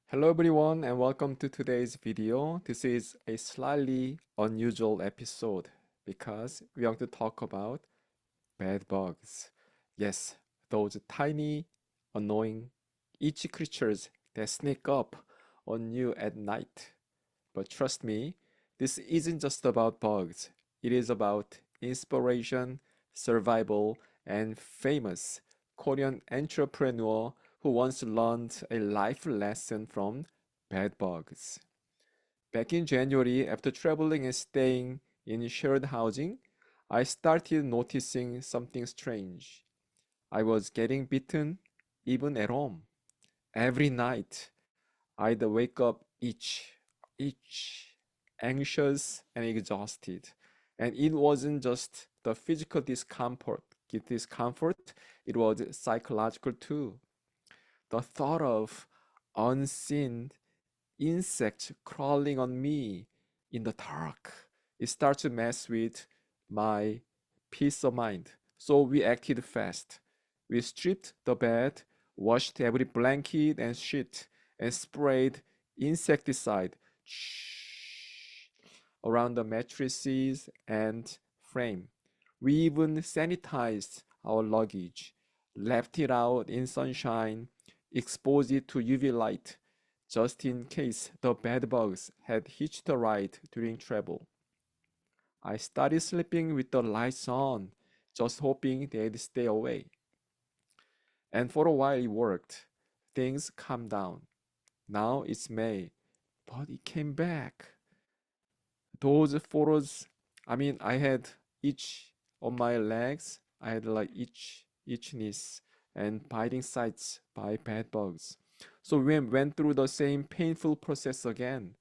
Hello everyone and welcome to today's video. This is a slightly unusual episode because we want to talk about bed bugs. Yes, those tiny, annoying, itchy creatures that sneak up on you at night. But trust me, this isn't just about bugs. It is about inspiration, survival, and famous Korean entrepreneur who once learned a life lesson from bed bugs. Back in January, after traveling and staying in shared housing, I started noticing something strange. I was getting bitten even at home. Every night, I'd wake up each, anxious and exhausted. And it wasn't just the physical discomfort, it was psychological too. The thought of unseen insects crawling on me in the dark, it starts to mess with my peace of mind. So we acted fast. We stripped the bed, washed every blanket and sheet, and sprayed insecticide around the mattresses and frame. We even sanitized our luggage, left it out in sunshine, exposed it to UV light, just in case the bedbugs had hitched a ride during travel. I started sleeping with the lights on, just hoping they'd stay away. And for a while it worked. Things calmed down. Now it's May, but it came back. Those photos, I had itch on my legs. I had like itchiness and biting sites by bed bugs. So we went through the same painful process again,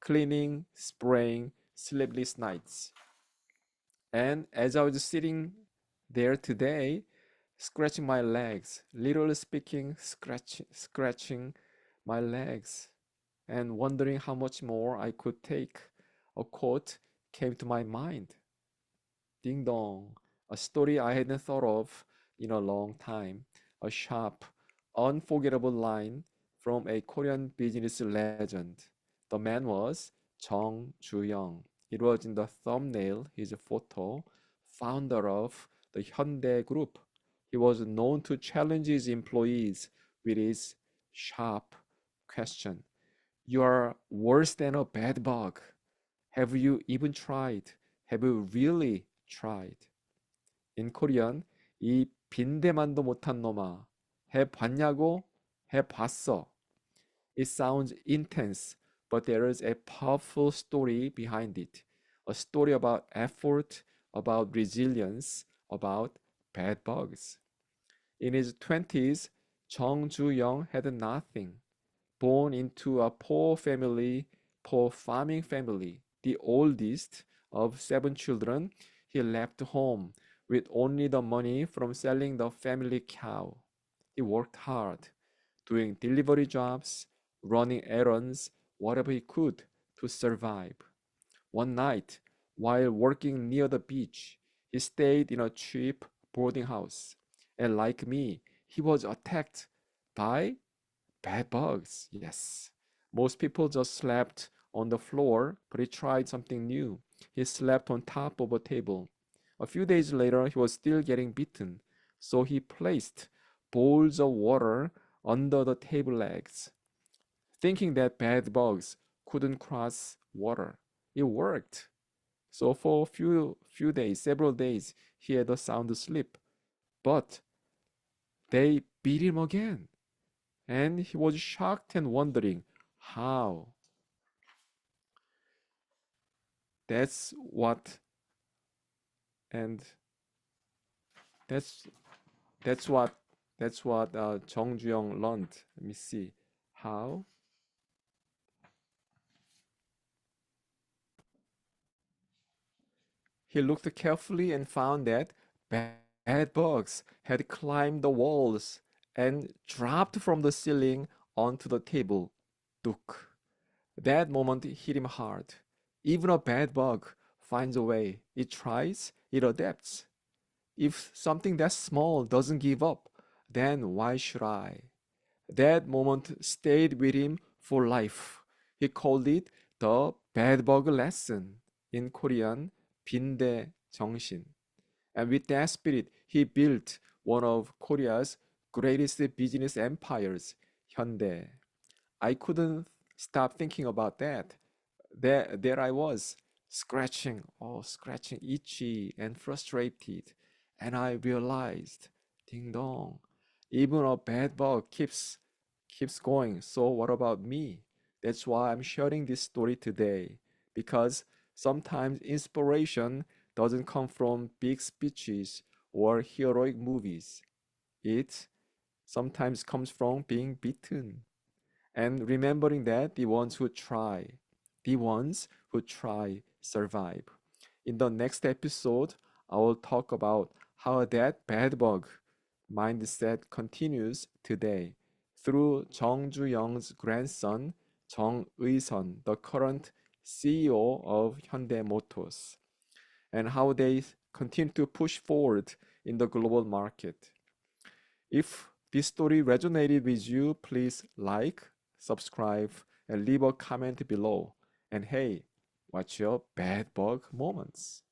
cleaning, spraying, sleepless nights. And as I was sitting there today, scratching my legs, literally speaking, scratching my legs, and wondering how much more I could take, a quote came to my mind. Ding dong, a story I hadn't thought of in a long time, a sharp, unforgettable line from a Korean business legend. The man was Chung Joo-Young. It was in the thumbnail, his photo, founder of the Hyundai Group. He was known to challenge his employees with his sharp question. You are worse than a bed bug. Have you even tried? Have you really tried? In Korean, 이 빈대만도 못한 놈아. 해봤냐고? 해봤어. It sounds intense, but there is a powerful story behind it. A story about effort, about resilience, about bad bugs. In his 20s, Chung Joo-young had nothing. Born into a poor farming family, the oldest of seven children, he left home with only the money from selling the family cow. He worked hard, doing delivery jobs, running errands, whatever he could to survive. One night, while working near the beach, he stayed in a cheap boarding house. And like me, he was attacked by bed bugs. Yes. Most people just slept on the floor, but he tried something new. He slept on top of a table. A few days later, he was still getting bitten, so he placed bowls of water under the table legs, thinking that bed bugs couldn't cross water. It worked. So for a few days, several days, he had a sound sleep. But they beat him again, and he was shocked and wondering how. That's what, and that's that's what Chung Joo-young learned. Let me see how. He looked carefully and found that bed bugs had climbed the walls and dropped from the ceiling onto the table. Duk. That moment hit him hard. Even a bad bug finds a way. It tries, it adapts. If something that small doesn't give up, then why should I? That moment stayed with him for life. He called it the bedbug lesson, in Korean, 빈대 정신. And with that spirit, he built one of Korea's greatest business empires, Hyundai. I couldn't stop thinking about that. There I was, scratching, itchy and frustrated. And I realized, ding dong, even a bad bug keeps going. So what about me? That's why I'm sharing this story today. Because sometimes inspiration doesn't come from big speeches or heroic movies. It sometimes comes from being beaten and remembering that the ones who try survive. In the next episode, I will talk about how that bad bug mindset continues today through Chung Joo-Young's grandson, Chung Eui-sun, the current CEO of Hyundai Motors, and how they continue to push forward in the global market. If this story resonated with you, please like, subscribe, and leave a comment below. And hey, what's your bad bug moments?